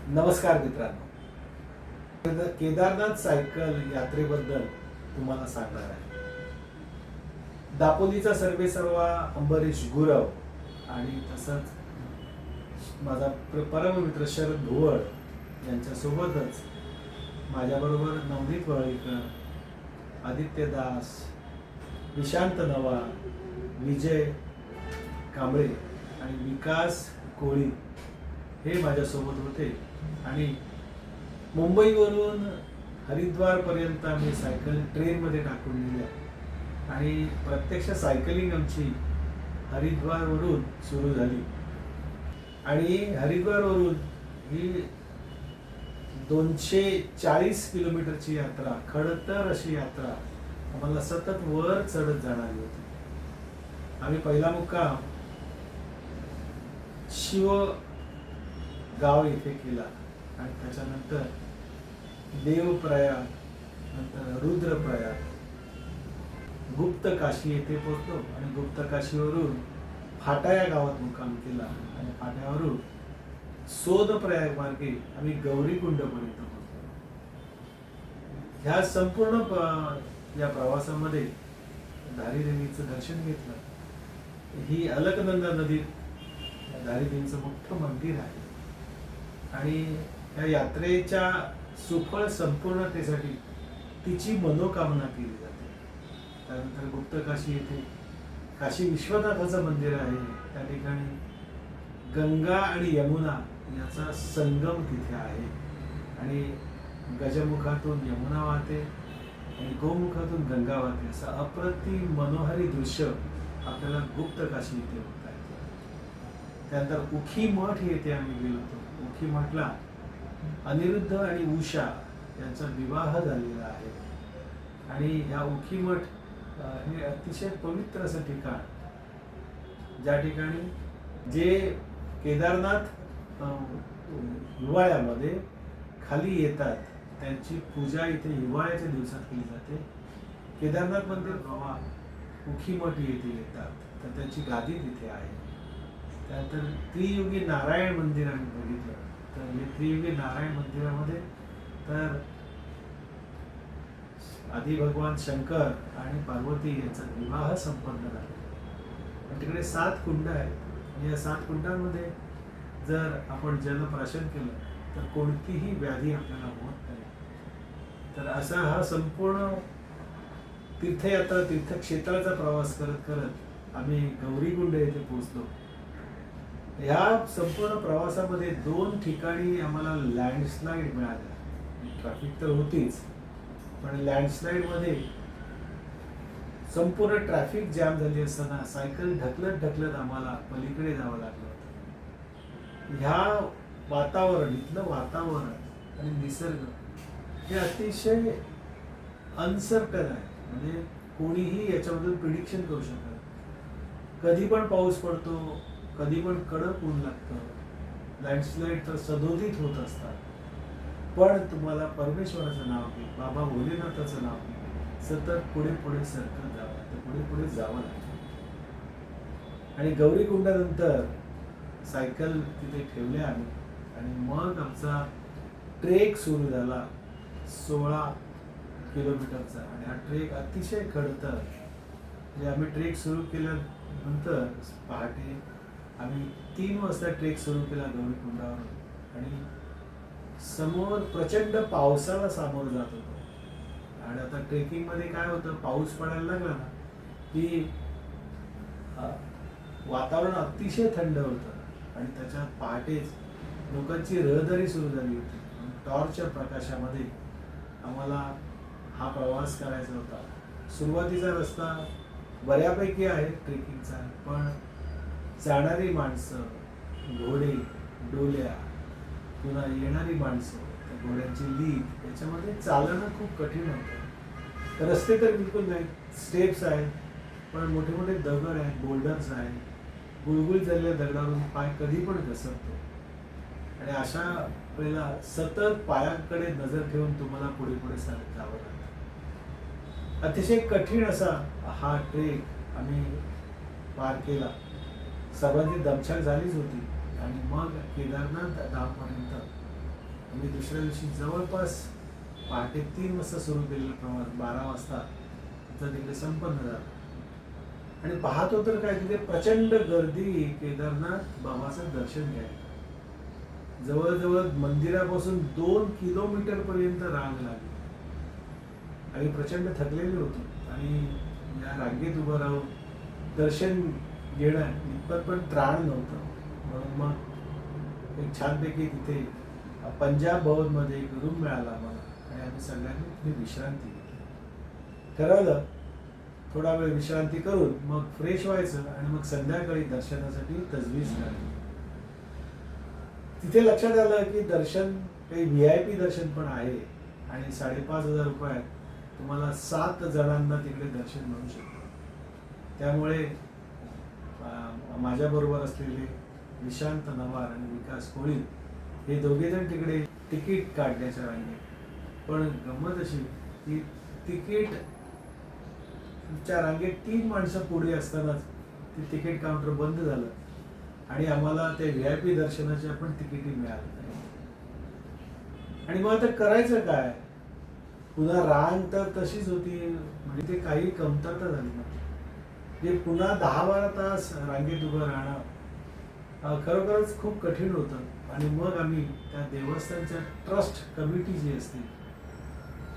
नमस्कार मित्रांनो. केदारनाथ सायकल यात्रेबद्दल तुम्हाला सांगणार आहे. दापोलीचा सर्वेसर्वा अंबरीश गुरव आणि तसंच माझा परममित्र शरद भुवळ यांच्यासोबतच माझ्याबरोबर नवनीत वळीकर, आदित्य दास, विशांत नवा, विजय कांबळे आणि विकास कोळी हे माझ्यासोबत होते. आणि मुंबईवरून हरिद्वारपर्यंत आम्ही सायकल ट्रेनमध्ये टाकून दिल्या आणि प्रत्यक्ष सायकलिंग आमची हरिद्वारवरून सुरू झाली. आणि हरिद्वारवरून ही 240 किलोमीटरची यात्रा, खडतर अशी यात्रा आम्हाला सतत वर चढत जाणारी होती. आम्ही पहिला मुक्काम शिव गाव येथे केला आणि त्याच्यानंतर देवप्रयाग, नंतर रुद्रप्रयाग, गुप्त काशी येथे पोहोचलो आणि गुप्त काशीवरून फाटा या गावात मुक्काम केला आणि फाट्यावरून सोनप्रयाग मार्गे आम्ही गौरीकुंडपर्यंत पोहोचलो. ह्या संपूर्ण या प्रवासामध्ये धारीदेवीचं दर्शन घेतलं. ही अलकनंदा नदीत धारीदेवीचं मोठं मंदिर आहे आणि या यात्रेच्या सुफळ संपूर्णतेसाठी तिची मनोकामना केली जाते. त्यानंतर गुप्त काशी येथे काशी विश्वनाथाचं मंदिर आहे. त्या ठिकाणी गंगा आणि यमुना याचा संगम तिथे आहे आणि गजमुखातून यमुना वाहते आणि गोमुखातून गंगा वाहते. असं अप्रतिम मनोहारी दृश्य आपल्याला गुप्त काशी येथे होत आहे. त्यानंतर उखी मठ येथे आम्ही गेलो होतो. उखी मठला अनिरुद्ध आणि उषा यांचा विवाह झालेला आहे आणि या उखी मठ हे अतिशय पवित्र असं ठिकाण, ज्या ठिकाणी जे केदारनाथ हिवाळ्यामध्ये खाली येतात त्यांची पूजा इथे हिवाळ्याच्या दिवसात केली जाते. केदारनाथ मंदिर बाबा उखी मठ येथे येतात तर त्यांची गादी तिथे आहे. त्यानंतर त्रियुगी नारायण मंदिर आम्ही बघितलं. तर हे त्रियुगी नारायण मंदिरामध्ये तर आदी भगवान शंकर आणि पार्वती यांचा विवाह संपन्न झाला. तिकडे 7 कुंड आहेत. या 7 कुंडांमध्ये जर आपण जलप्राशन केलं तर कोणतीही व्याधी आपल्याला होत नाही. तर असा हा संपूर्ण तीर्थयात्रा, तीर्थक्षेत्राचा प्रवास करत करत आम्ही गौरीकुंड येथे पोहोचलो. ह्या संपूर्ण प्रवासामध्ये 2 ठिकाणी आम्हाला लँडस्लाईड मिळाल्या. ट्रॅफिक तर होतीच, पण लँडस्लाईडमध्ये संपूर्ण ट्रॅफिक जॅम झाली असताना सायकल ढकलत ढकलत आम्हाला पलीकडे जावं लागलं होतं. ह्या वातावरण, इथलं वातावरण आणि निसर्ग हे अतिशय अनसर्टन आहे. म्हणजे कोणीही याच्याबद्दल प्रिडिक्शन करू शकत नाही. कधी पण पाऊस पडतो, कधी पण कडक ऊन लागतं. लँडस्लाईड तर सदोदित होत असतात. पण तुम्हाला परमेश्वराचं नाव घे, बाबा भोलेनाथाचं नाव घे, सतत पुढे पुढे सरकत जावं, तर पुढे पुढे जावं लागतं. आणि गौरीकुंडानंतर सायकल तिथे ठेवल्या आम्ही आणि मग आमचा ट्रेक सुरू झाला 16 किलोमीटरचा. आणि हा ट्रेक अतिशय खडतर. म्हणजे आम्ही ट्रेक सुरू केल्यानंतर पहाटे आम्ही 3 वाजता ट्रेक सुरू केला गौरीकुंडावर आणि समोर प्रचंड पावसाला सामोरं जात होतो. आणि आता ट्रेकिंगमध्ये काय होतं, पाऊस पडायला लागला ना की वातावरण अतिशय थंड होतं आणि त्याच्यात पहाटेच लोकांची रहदारी सुरू झाली होती. टॉर्चच्या प्रकाशामध्ये आम्हाला हा प्रवास करायचा होता. सुरुवातीचा रस्ता बऱ्यापैकी आहे ट्रेकिंगचा, पण जाणारी माणसं, घोडे, डोल्या, पुन्हा येणारी माणसं, त्या घोड्यांची लीद, याच्यामध्ये चालणं खूप कठीण होतं. रस्ते तर बिलकुल नाही, स्टेप्स आहेत, पण मोठे मोठे दगड आहेत, बोल्डर्स आहेत. गुळगुळ झालेल्या दगडावरून पाय कधी पण घसरतो आणि अशा वेळेला सतत पायांकडे नजर ठेवून तुम्हाला पुढे पुढे चालत जावं लागतं. अतिशय कठीण असा हा ट्रेक आम्ही पार केला. सर्वांची दमछाक झालीच होती आणि मग केदारनाथ धामपर्यंत मी दुसऱ्या दिवशी जवळपास पहाटे 3 वाजता सुरू केलेलं प्रवास 12 वाजता तर तिकडे संपन्न झालं. आणि पाहतो तर काय तिथे प्रचंड गर्दी केदारनाथ बाबाचं दर्शन घ्यायला. जवळजवळ मंदिरापासून 2 किलोमीटर पर्यंत रांग लागली. आम्ही प्रचंड थकलेले होतो आणि या रांगेत उभं राहून दर्शन घेणं इतपत पण त्राण नव्हतं. म्हणून मग एक छानपैकी तिथे पंजाब भवनमध्ये एक रूम मिळाला आम्हाला आणि आम्ही सगळ्यांनी तिथे विश्रांती घेतली. ठरवलं थोडा वेळ विश्रांती करून मग फ्रेश व्हायचं आणि मग संध्याकाळी दर्शनासाठी तजवीज करायची. तिथे लक्षात आलं की दर्शन काही VIP दर्शन पण आहे आणि 5,500 रुपयात तुम्हाला 7 जणांना तिकडे दर्शन मिळू शकतं. त्यामुळे माझ्याबरोबर असलेले निशांत नवार आणि विकास कोळी हे दोघेजण तिकडे तिकीट काढण्याच्या रांगेत. पण गंमत अशी की तिकीटच्या रांगेत 3 माणसं पुढे असतानाच ते तिकीट काउंटर बंद झालं आणि आम्हाला ते VIP दर्शनाचे पण तिकीटी मिळाले. आणि मग आता करायचं काय? पुन्हा रांग तर तशीच होती, म्हणजे ते काही कमतरता झाली नाही. जे पुन्हा 10-12 तास रांगेत उभं राहणं खरोखरच खूप कठीण होतं. आणि मग आम्ही त्या देवस्थानच्या ट्रस्ट कमिटी जी असते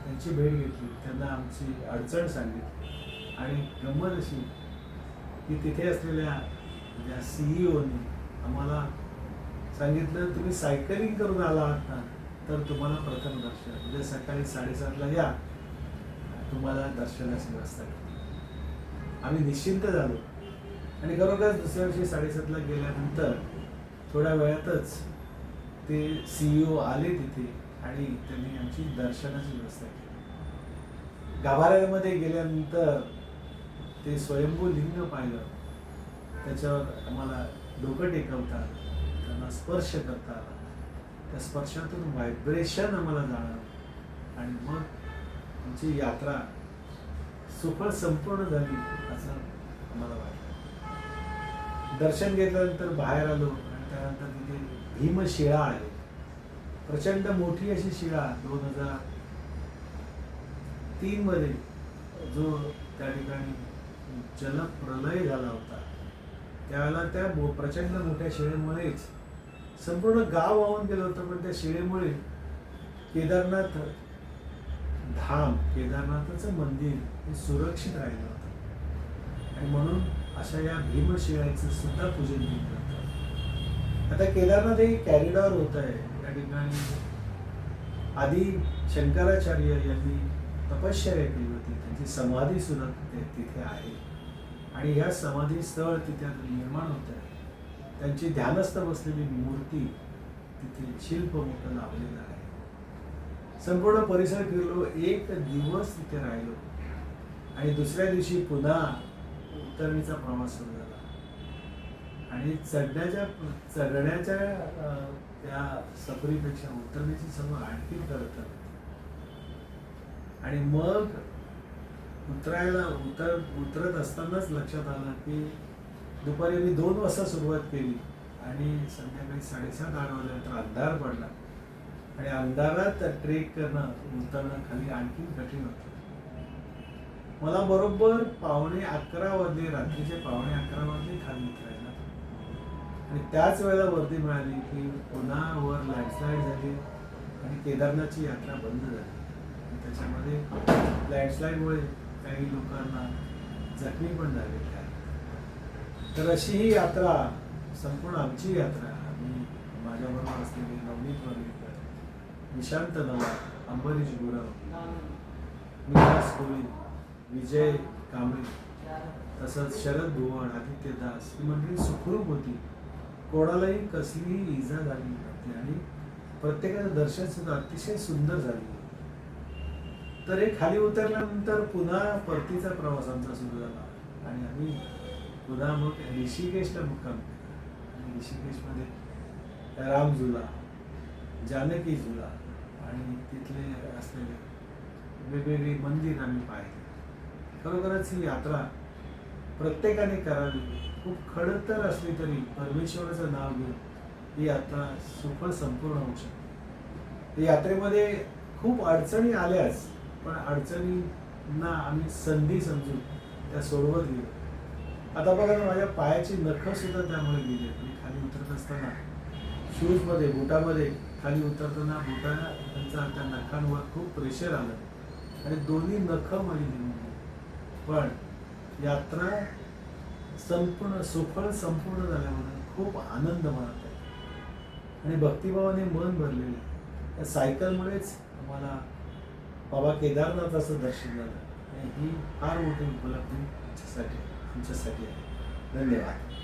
त्यांची भेट घेतली, त्यांना आमची अडचण सांगितली आणि गंमत अशी की तिथे असलेल्या ज्या CEOनी आम्हाला सांगितलं तुम्ही सायकलिंग करून आला आहात ना तर तुम्हाला प्रथम दर्शन, म्हणजे सकाळी 7:30ला या, तुम्हाला दर्शनाची व्यवस्था केली. आम्ही निश्चिंत झालो आणि खरोखर दुसऱ्या दिवशी 7:30ला गेल्यानंतर थोड्या वेळातच ते CEO आले तिथे आणि त्यांनी आमची दर्शनाची व्यवस्था केली. गाभाऱ्यामध्ये गेल्यानंतर ते स्वयंभू लिंग पाहिलं, त्याच्यावर आम्हाला डोकं टेकवता, त्यांना स्पर्श करता आला. त्या स्पर्शातून व्हायब्रेशन आम्हाला जाणवलं आणि मग आमची यात्रा सुफळ संपूर्ण झाली असं आम्हाला वाटलं. दर्शन घेतल्यानंतर बाहेर आलो आणि त्यानंतर तिथे भीमशिळा आहे, प्रचंड मोठी अशी शिळा. 2003 मध्ये जो त्या ठिकाणी जलप्रलय झाला होता त्यावेळेला त्या प्रचंड मोठ्या शिळेमुळेच संपूर्ण गाव वाहून गेलं होतं. पण त्या शिळेमुळे केदारनाथ धाम, केदारनाथाचं मंदिर हे सुरक्षित राहिलं होतं आणि म्हणून अशा या भीमशिळेचं सुद्धा पूजन केलं जातं. आता केदारनाथ हे कॅरिडॉर होत आहे. या ठिकाणी आधी शंकराचार्य यांनी तपश्चर्या केली होती, त्यांची समाधी सुद्धा तिथे आहे आणि ह्या समाधी स्थळ तिथे निर्माण होत आहे. त्यांची ध्यानस्थ बसलेली मूर्ती तिथे शिल्प मोठं लावलेलं आहे. संपूर्ण परिसर फिरलो, 1 दिवस तिथे राहिलो आणि दुसऱ्या दिवशी पुन्हा उतरणीचा प्रवास सुरू झाला आणि चढण्याच्या त्या सफरीपेक्षा उतरण्याची सफर आणखी करत आणि मग उतरत असतानाच लक्षात आलं की दुपारी मी 2 वाजता सुरुवात केली आणि संध्याकाळी 7:30-8 वाजल्यानंतर अंधार पडला आणि अंधारात ट्रेक करणं, उतरणं खाली आणखी कठीण होतं. मला बरोबर 11:15 वाजले, रात्रीचे 11:15 वाजले खाली उतरायला आणि त्याच वेळेला वर्दी मिळाली की पुन्हा वर लँडस्लाईड झाली आणि केदारनाथची यात्रा बंद झाली. त्याच्यामध्ये लँडस्लाईडमुळे काही लोकांना जखमी पण झालेले आहेत. तर अशी ही यात्रा, संपूर्ण आमची यात्रा, आम्ही माझ्याबरोबर असलेले नवनीत वर्गीकर, निशांत नवार, अंबरीश गुरव, विकास कोळी, विजय कांबळे, तसंच शरद भुवण, आदित्य दास ही मंडळी सुखरूप होती. कोणालाही कसलीही इजा झाली नव्हती आणि प्रत्येकाचं दर्शन सुद्धा अतिशय सुंदर झालं. तर हे खाली उतरल्यानंतर पुन्हा परतीचा प्रवास आमचा सुरू झाला आणि आम्ही पुन्हा मग ऋषिकेशला मुक्काम केला आणि ऋषिकेशमध्ये राम झुला, जानकी झुला आणि तिथले असलेले वेगवेगळी मंदिर आम्ही पाहिली. खरोखरच ही यात्रा प्रत्येकाने करावी. खूप खडतर असली तरी परमेश्वराचं नाव घेऊन ही यात्रा सुफळ संपूर्ण होऊ शकते. यात्रेमध्ये खूप अडचणी आल्याच, पण अडचणींना आम्ही संधी समजून त्या सोडवत गेलो. आता बघा ना, माझ्या पायाची नखं सुद्धा त्यामुळे गेली. मी खाली उतरत असताना शूजमध्ये, बुटामध्ये खाली उतरताना बुटाला त्यांचा त्या नखांवर खूप प्रेशर आलं आणि दोन्ही नखं माझी निघून गेली. पण यात्रा संपूर्ण झाल्यामुळे खूप आनंद मनात आहे आणि भक्तिभावाने मन भरलेलं आहे. त्या सायकलमुळेच आम्हाला बाबा केदारनाथाचं दर्शन झालं आणि ही फार मोठी उपलब्धी आमच्यासाठी आहे. धन्यवाद.